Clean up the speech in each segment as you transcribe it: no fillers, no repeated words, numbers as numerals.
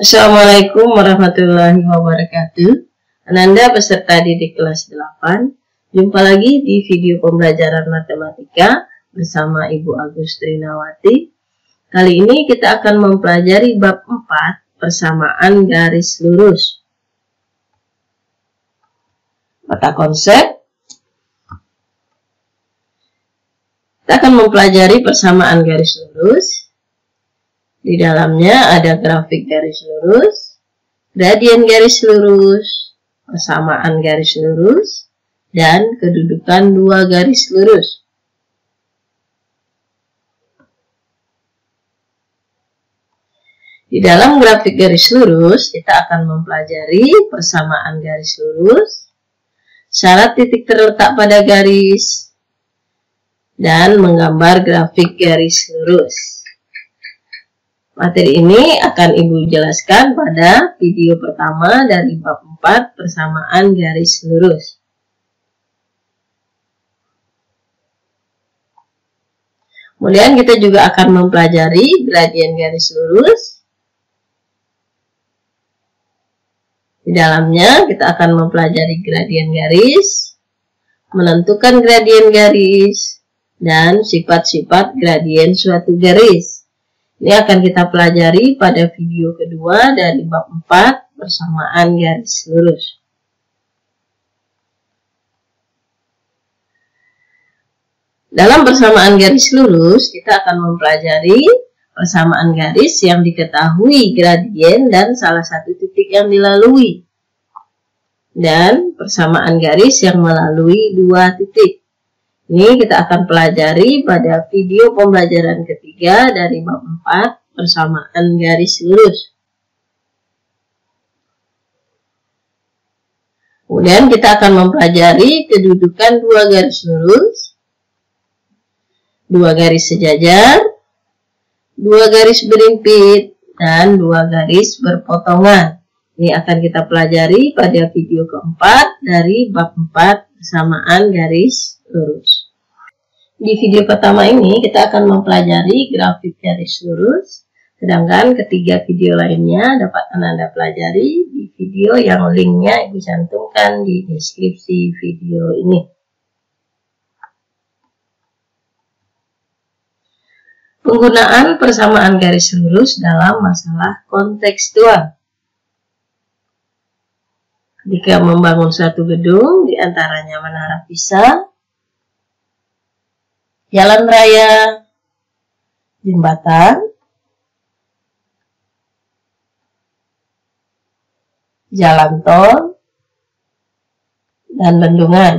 Assalamualaikum warahmatullahi wabarakatuh. Ananda peserta didik kelas 8. Jumpa lagi di video pembelajaran matematika bersama Ibu Agus Trinawati. Kali ini kita akan mempelajari bab 4, persamaan garis lurus. Mata konsep. Kita akan mempelajari persamaan garis lurus. Di dalamnya ada grafik garis lurus, gradien garis lurus, persamaan garis lurus, dan kedudukan dua garis lurus. Di dalam grafik garis lurus, kita akan mempelajari persamaan garis lurus, syarat titik terletak pada garis, dan menggambar grafik garis lurus. Materi ini akan Ibu jelaskan pada video pertama dari bab 4 persamaan garis lurus. Kemudian kita juga akan mempelajari gradien garis lurus. Di dalamnya kita akan mempelajari gradien garis, menentukan gradien garis, dan sifat-sifat gradien suatu garis. Ini akan kita pelajari pada video kedua dari bab 4 persamaan garis lurus. Dalam persamaan garis lurus, kita akan mempelajari persamaan garis yang diketahui gradien dan salah satu titik yang dilalui. Dan persamaan garis yang melalui dua titik. Ini kita akan pelajari pada video pembelajaran ketiga dari bab 4 persamaan garis lurus. Kemudian kita akan mempelajari kedudukan dua garis lurus, dua garis sejajar, dua garis berimpit, dan dua garis berpotongan. Ini akan kita pelajari pada video keempat dari bab 4 persamaan garis lurus. Di video pertama ini kita akan mempelajari grafik garis lurus, sedangkan ketiga video lainnya dapat Anda pelajari di video yang linknya Ibu cantumkan di deskripsi video ini. Penggunaan persamaan garis lurus dalam masalah kontekstual. Ketika membangun suatu gedung, diantaranya menara pisang, jalan raya, jembatan, jalan tol, dan bendungan.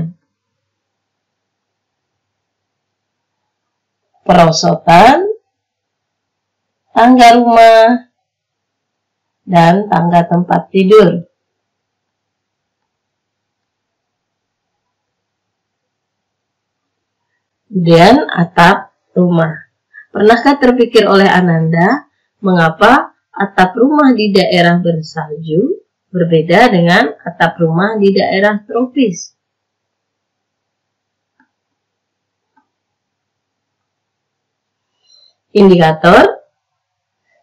Perosotan, tangga rumah, dan tangga tempat tidur. Kemudian atap rumah. Pernahkah terpikir oleh Ananda mengapa atap rumah di daerah bersalju berbeda dengan atap rumah di daerah tropis? Indikator.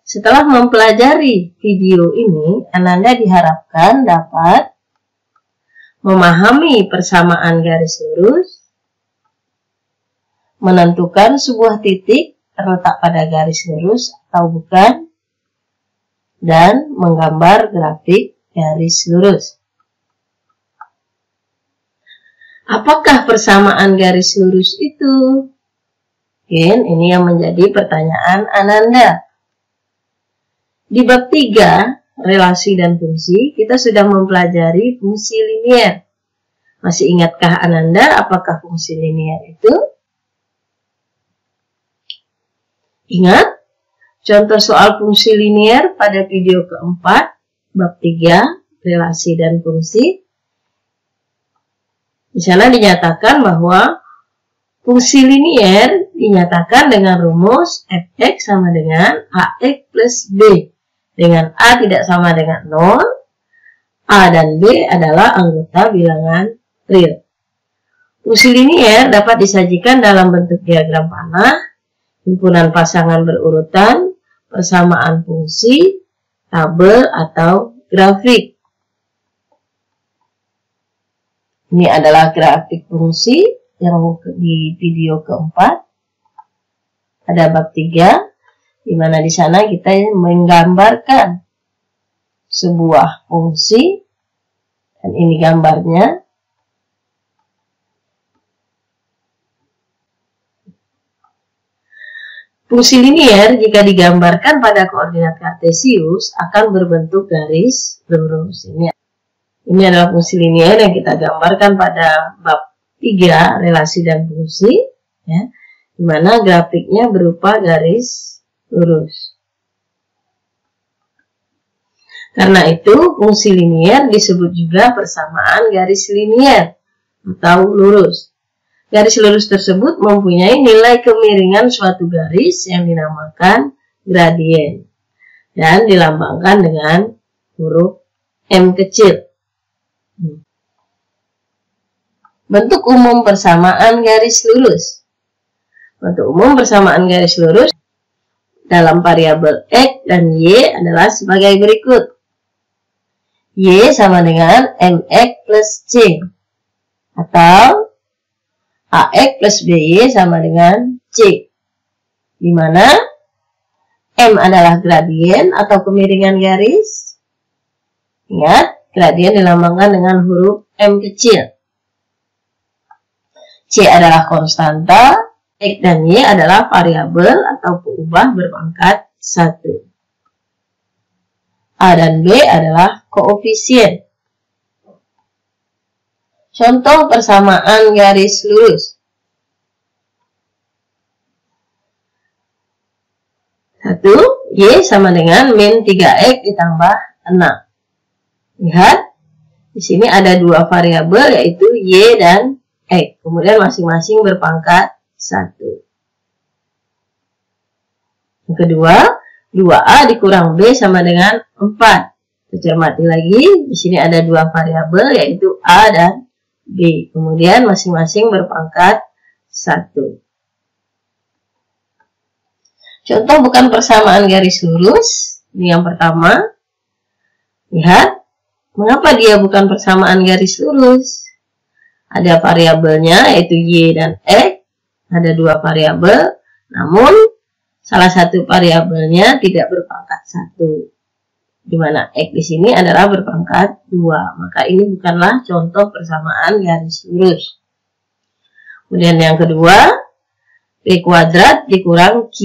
Setelah mempelajari video ini, Ananda diharapkan dapat memahami persamaan garis lurus, menentukan sebuah titik terletak pada garis lurus atau bukan, dan menggambar grafik garis lurus. Apakah persamaan garis lurus itu? Mungkin ini yang menjadi pertanyaan Ananda. Di bab 3, relasi dan fungsi, kita sudah mempelajari fungsi linier. Masih ingatkah Ananda apakah fungsi linier itu? Ingat, contoh soal fungsi linier pada video keempat, bab 3, relasi dan fungsi. Di sana dinyatakan bahwa fungsi linier dinyatakan dengan rumus fx sama dengan ax plus b. Dengan a tidak sama dengan 0, a dan b adalah anggota bilangan real. Fungsi linier dapat disajikan dalam bentuk diagram panah, himpunan pasangan berurutan, persamaan fungsi, tabel atau grafik. Ini adalah grafik fungsi yang di video keempat. Ada bab 3, di mana di sana kita menggambarkan sebuah fungsi, dan ini gambarnya. Fungsi linier jika digambarkan pada koordinat kartesius akan berbentuk garis lurus. Ini adalah fungsi linier yang kita gambarkan pada bab 3, relasi dan fungsi, ya, di mana grafiknya berupa garis lurus. Karena itu, fungsi linier disebut juga persamaan garis linier atau lurus. Garis lurus tersebut mempunyai nilai kemiringan suatu garis yang dinamakan gradien dan dilambangkan dengan huruf M kecil. Bentuk umum persamaan garis lurus. Bentuk umum persamaan garis lurus dalam variabel X dan Y adalah sebagai berikut. Y sama dengan MX plus C. Atau AX plus BY sama dengan C. Di mana M adalah gradien atau kemiringan garis. Ingat, gradien dilambangkan dengan huruf M kecil. C adalah konstanta, X dan Y adalah variabel atau peubah berpangkat 1. A dan B adalah koefisien. Contoh persamaan garis lurus. 1. Y sama dengan min 3X ditambah 6. Lihat, di sini ada dua variabel yaitu Y dan X. Kemudian masing-masing berpangkat 1. Yang kedua, 2A dikurang B sama dengan 4. Kita cermati lagi, di sini ada dua variabel yaitu A dan B. Kemudian masing-masing berpangkat 1. Contoh bukan persamaan garis lurus. Ini yang pertama. Lihat, mengapa dia bukan persamaan garis lurus? Ada variabelnya yaitu Y dan X. Ada dua variabel, namun salah satu variabelnya tidak berpangkat 1. Di mana X di sini adalah berpangkat 2. Maka ini bukanlah contoh persamaan garis lurus. Kemudian yang kedua, P kuadrat dikurang Q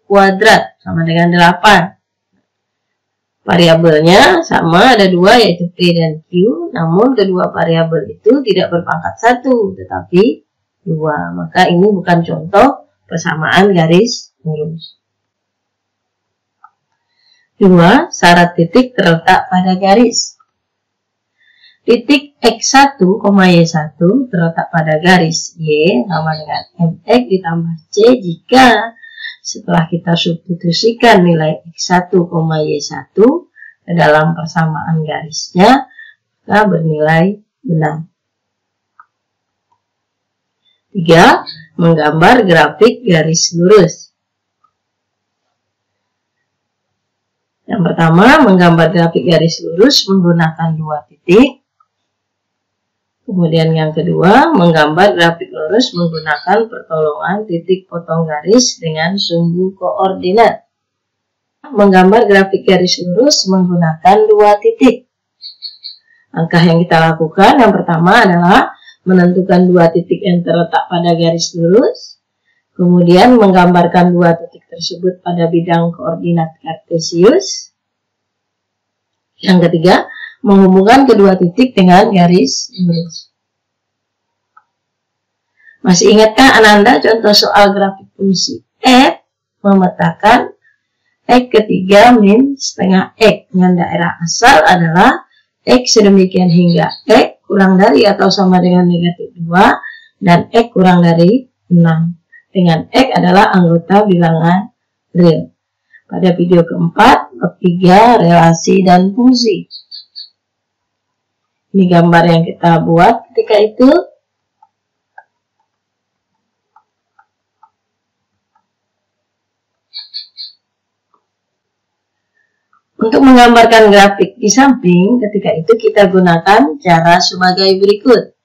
kuadrat sama dengan 8. Variabelnya sama, ada dua yaitu P dan Q, namun kedua variabel itu tidak berpangkat 1, tetapi 2. Maka ini bukan contoh persamaan garis lurus. 2. Syarat titik terletak pada garis. Titik X1, Y1 terletak pada garis Y sama dengan MX ditambah C jika setelah kita substitusikan nilai X1, Y1 ke dalam persamaan garisnya, maka bernilai benar. 3. Menggambar grafik garis lurus. Yang pertama, menggambar grafik garis lurus menggunakan dua titik. Kemudian yang kedua, menggambar grafik lurus menggunakan pertolongan titik potong garis dengan sumbu koordinat. Menggambar grafik garis lurus menggunakan dua titik. Langkah yang kita lakukan yang pertama adalah menentukan dua titik yang terletak pada garis lurus. Kemudian menggambarkan dua titik tersebut pada bidang koordinat kartesius. Yang ketiga, menghubungkan kedua titik dengan garis lurus. Masih ingatkah Ananda contoh soal grafik fungsi F memetakan X ketiga min setengah X dengan daerah asal adalah X sedemikian hingga X kurang dari atau sama dengan negatif 2 dan X kurang dari 6. Dengan X adalah anggota bilangan real. Pada video keempat, bab 3, relasi dan fungsi. Ini gambar yang kita buat ketika itu. Untuk menggambarkan grafik di samping, ketika itu kita gunakan cara sebagai berikut.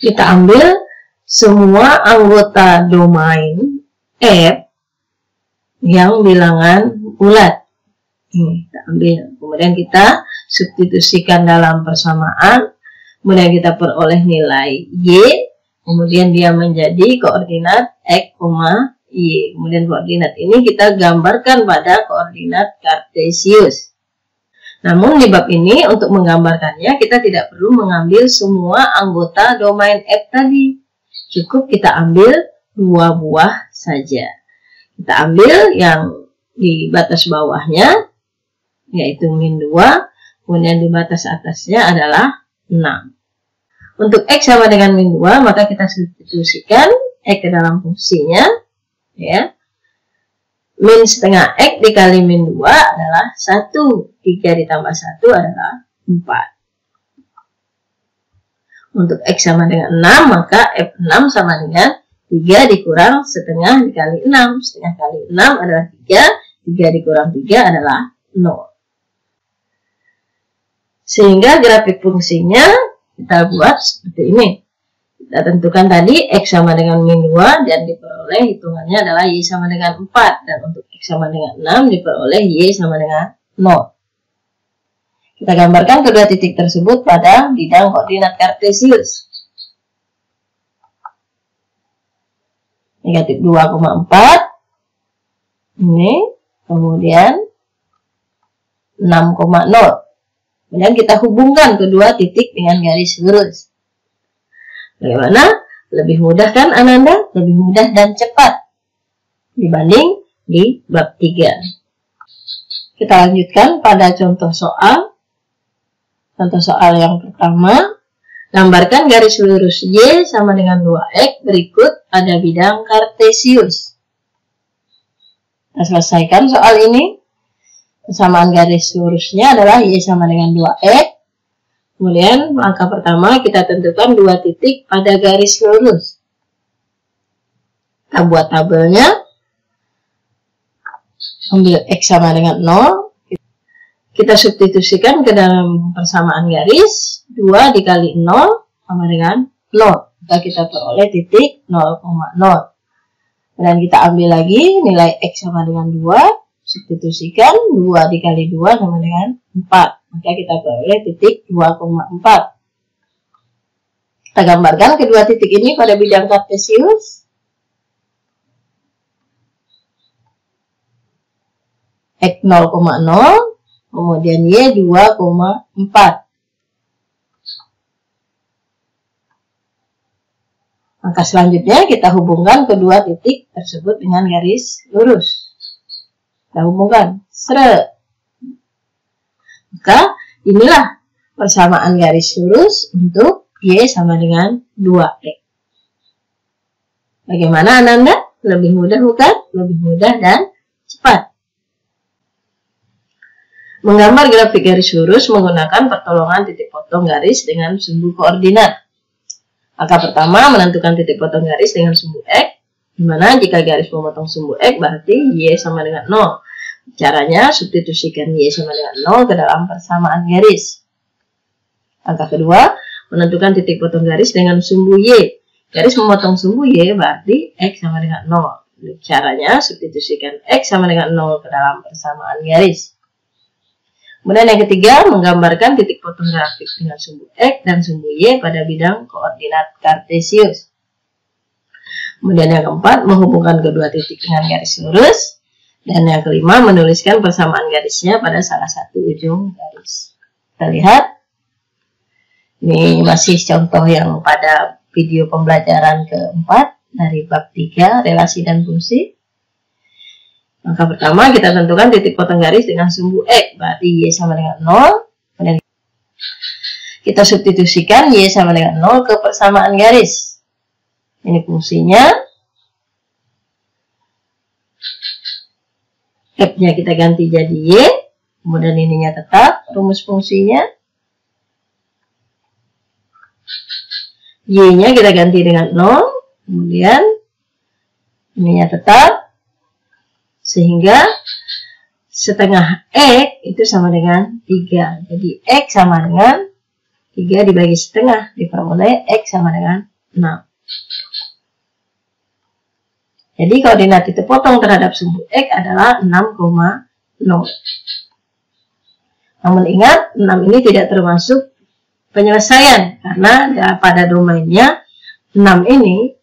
Kita ambil semua anggota domain F yang bilangan bulat. Ini kita ambil. Kemudian kita substitusikan dalam persamaan. Kemudian kita peroleh nilai Y. Kemudian dia menjadi koordinat X, Y. Kemudian koordinat ini kita gambarkan pada koordinat kartesius. Namun di bab ini untuk menggambarkannya kita tidak perlu mengambil semua anggota domain F tadi. Cukup kita ambil 2 buah saja. Kita ambil yang di batas bawahnya, yaitu min 2. Kemudian di batas atasnya adalah 6. Untuk X sama dengan min 2, maka kita substitusikan X ke dalam fungsinya. Ya, min setengah X dikali min 2 adalah 1. 3 ditambah 1 adalah 4. Untuk X sama dengan 6, maka F6 sama dengan 3 dikurang setengah dikali 6. Setengah kali 6 adalah 3. 3 dikurang 3 adalah 0. Sehingga grafik fungsinya kita buat seperti ini. Kita tentukan tadi X sama dengan min 2 dan diperoleh hitungannya adalah Y sama dengan 4. Dan untuk X sama dengan 6 diperoleh Y sama dengan 0. Kita gambarkan kedua titik tersebut pada bidang koordinat kartesius. Negatif 2,4. Ini. Kemudian 6,0. Kemudian kita hubungkan kedua titik dengan garis lurus. Bagaimana? Lebih mudah kan Ananda? Lebih mudah dan cepat dibanding di bab 3. Kita lanjutkan pada contoh soal. Contoh soal yang pertama. Gambarkan garis lurus Y sama dengan 2X berikut pada bidang kartesius. Kita selesaikan soal ini. Persamaan garis lurusnya adalah Y sama dengan 2X. Kemudian langkah pertama kita tentukan dua titik pada garis lurus. Kita buat tabelnya. Ambil X sama dengan 0. Kita substitusikan ke dalam persamaan garis. 2 dikali 0 sama dengan 0. Maka kita peroleh titik 0,0. Dan kita ambil lagi nilai X sama dengan 2. Substitusikan 2 dikali 2 sama dengan 4. Maka kita peroleh titik 2,4. Kita gambarkan kedua titik ini pada bidang kartesius. X 0,0. Kemudian Y 2,4. Maka selanjutnya kita hubungkan kedua titik tersebut dengan garis lurus. Kita hubungkan. Seret. Maka inilah persamaan garis lurus untuk Y sama dengan 2X. Bagaimana Ananda? Lebih mudah bukan? Lebih mudah dan cepat. Menggambar grafik garis lurus menggunakan pertolongan titik potong garis dengan sumbu koordinat. Langkah pertama, menentukan titik potong garis dengan sumbu X, di mana jika garis memotong sumbu X berarti Y sama dengan 0. Caranya, substitusikan Y sama dengan 0 ke dalam persamaan garis. Langkah kedua, menentukan titik potong garis dengan sumbu Y. Garis memotong sumbu Y berarti X sama dengan 0. Caranya, substitusikan X sama dengan 0 ke dalam persamaan garis. Kemudian yang ketiga, menggambarkan titik potong grafik dengan sumbu X dan sumbu Y pada bidang koordinat kartesius. Kemudian yang keempat, menghubungkan kedua titik dengan garis lurus. Dan yang kelima, menuliskan persamaan garisnya pada salah satu ujung garis. Kita lihat. Ini masih contoh yang pada video pembelajaran keempat dari bab 3, relasi dan fungsi. Langkah pertama, kita tentukan titik potong garis dengan sumbu X, berarti Y sama dengan 0. Kemudian kita substitusikan Y sama dengan 0 ke persamaan garis. Ini fungsinya. F-nya kita ganti jadi Y. Kemudian ininya tetap, rumus fungsinya. Y-nya kita ganti dengan 0. Kemudian ininya tetap. Sehingga setengah X itu sama dengan 3. Jadi X sama dengan 3 dibagi setengah. Diperoleh X sama dengan 6. Jadi koordinat titik potong terhadap sumbu X adalah 6,0. Namun ingat, 6 ini tidak termasuk penyelesaian. Karena pada domainnya 6 ini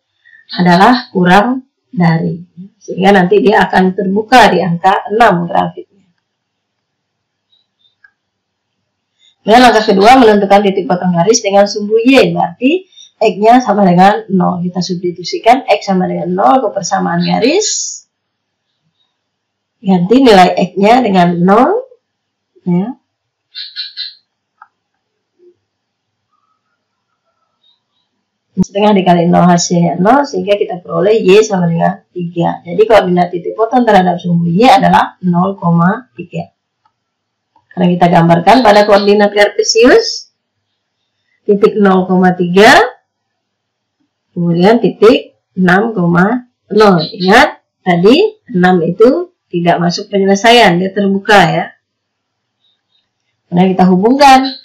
adalah kurang dari. Sehingga nanti dia akan terbuka di angka 6 grafiknya. Dan langkah kedua, menentukan titik potong garis dengan sumbu Y. Berarti X-nya sama dengan 0. Kita substitusikan X sama dengan 0 ke persamaan garis. Ganti nilai X-nya dengan 0. Ya. Setengah dikali 0 hasilnya 0. Sehingga kita peroleh Y sama dengan 3. Jadi koordinat titik potong terhadap sumbu Y adalah 0,3. Karena kita gambarkan pada koordinat kartesius. Titik 0,3. Kemudian titik 6,0. Ingat, tadi 6 itu tidak masuk penyelesaian, dia terbuka ya. Kemudian kita hubungkan.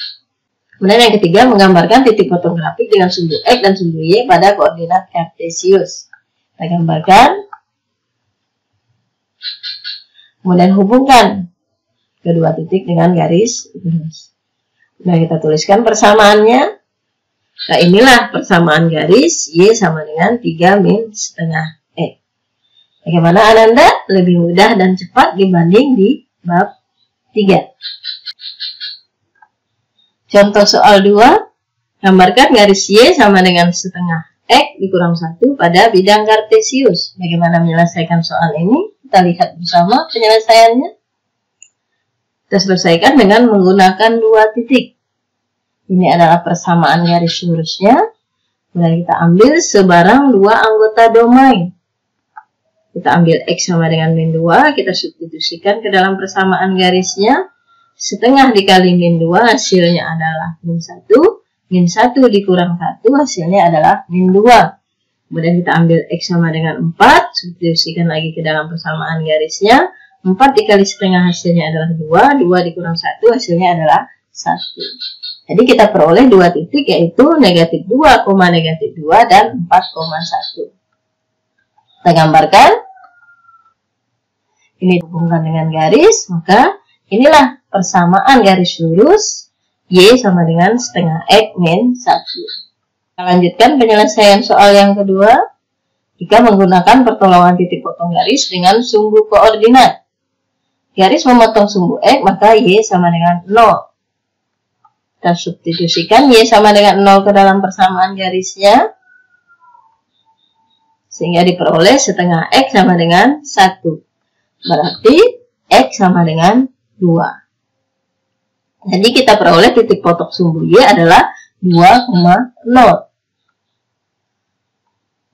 Kemudian yang ketiga, menggambarkan titik potong grafik dengan sumbu X dan sumbu Y pada koordinat kartesius. Kita gambarkan. Kemudian hubungkan kedua titik dengan garis lurus. Nah, kita tuliskan persamaannya. Nah, inilah persamaan garis Y sama dengan 3 min setengah X. Bagaimana Ananda? Lebih mudah dan cepat dibanding di bab 3. Contoh soal 2. Gambarkan garis Y sama dengan setengah X dikurang 1 pada bidang kartesius. Bagaimana menyelesaikan soal ini? Kita lihat bersama penyelesaiannya. Kita selesaikan dengan menggunakan 2 titik. Ini adalah persamaan garis lurusnya. Kemudian kita ambil sebarang 2 anggota domain. Kita ambil X sama dengan min 2. Kita substitusikan ke dalam persamaan garisnya. Setengah dikali min 2 hasilnya adalah min 1. Min 1 dikurang 1 hasilnya adalah min 2. Kemudian kita ambil X sama dengan 4. Substitusikan lagi ke dalam persamaan garisnya. 4 dikali setengah hasilnya adalah 2. 2 dikurang 1 hasilnya adalah 1. Jadi kita peroleh 2 titik yaitu negatif 2, negatif 2 dan 4,1. Kita gambarkan. Ini dihubungkan dengan garis. Maka inilah persamaan garis lurus Y sama dengan setengah X min 1. Kita lanjutkan penyelesaian soal yang kedua. Jika menggunakan pertolongan titik potong garis dengan sumbu koordinat. Garis memotong sumbu X maka Y sama dengan 0. Kita substitusikan Y sama dengan 0 ke dalam persamaan garisnya. Sehingga diperoleh setengah X sama dengan 1. Berarti X sama dengan 2. Jadi kita peroleh titik potong sumbu Y adalah 2,0.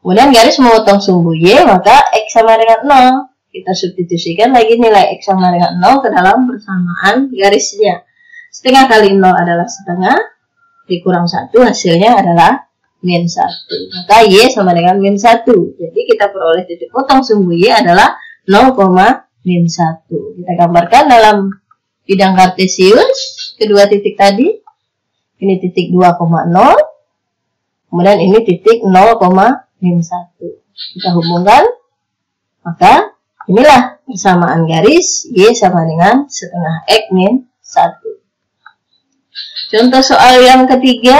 Kemudian garis memotong sumbu Y maka X sama dengan 0. Kita substitusikan lagi nilai X sama dengan 0 ke dalam persamaan garisnya. Setengah kali 0 adalah setengah, dikurang 1 hasilnya adalah min 1. Maka Y sama dengan min 1. Jadi kita peroleh titik potong sumbu Y adalah 0, min 1. Kita gambarkan dalam bidang kartesius kedua titik tadi. Ini titik 2,0. Kemudian ini titik 0, min 1. Kita hubungkan. Maka inilah persamaan garis Y sama dengan setengah X min 1. Contoh soal yang ketiga,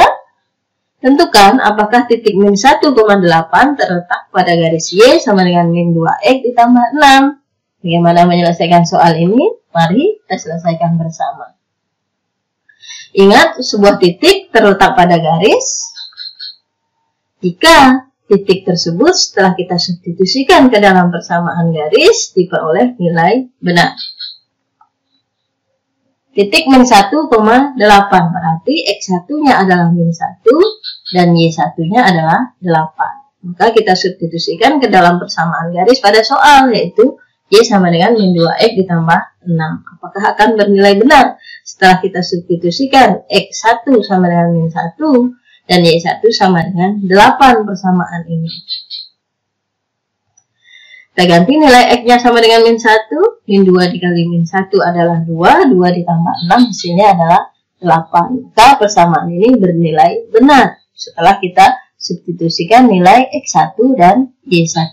tentukan apakah titik min 1,8 terletak pada garis Y sama dengan min 2X ditambah 6. Bagaimana menyelesaikan soal ini? Mari kita selesaikan bersama. Ingat, sebuah titik terletak pada garis. Jika titik tersebut setelah kita substitusikan ke dalam persamaan garis, diperoleh nilai benar. Titik min 1,8 berarti X1-nya adalah min 1 dan Y1-nya adalah 8. Maka kita substitusikan ke dalam persamaan garis pada soal, yaitu Y sama dengan min 2X ditambah 6. Apakah akan bernilai benar? Setelah kita substitusikan X1 sama dengan min 1 dan Y1 sama dengan 8 persamaan ini. Kita ganti nilai X-nya sama dengan min 1. Min 2 dikali min 1 adalah 2. 2 ditambah 6 hasilnya adalah 8. Maka persamaan ini bernilai benar setelah kita substitusikan nilai X1 dan Y1.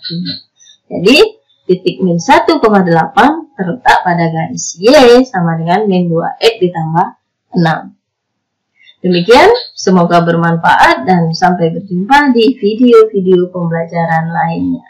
Jadi titik min 1,8 terletak pada garis Y sama dengan min 2X ditambah 6. Demikian, semoga bermanfaat dan sampai berjumpa di video-video pembelajaran lainnya.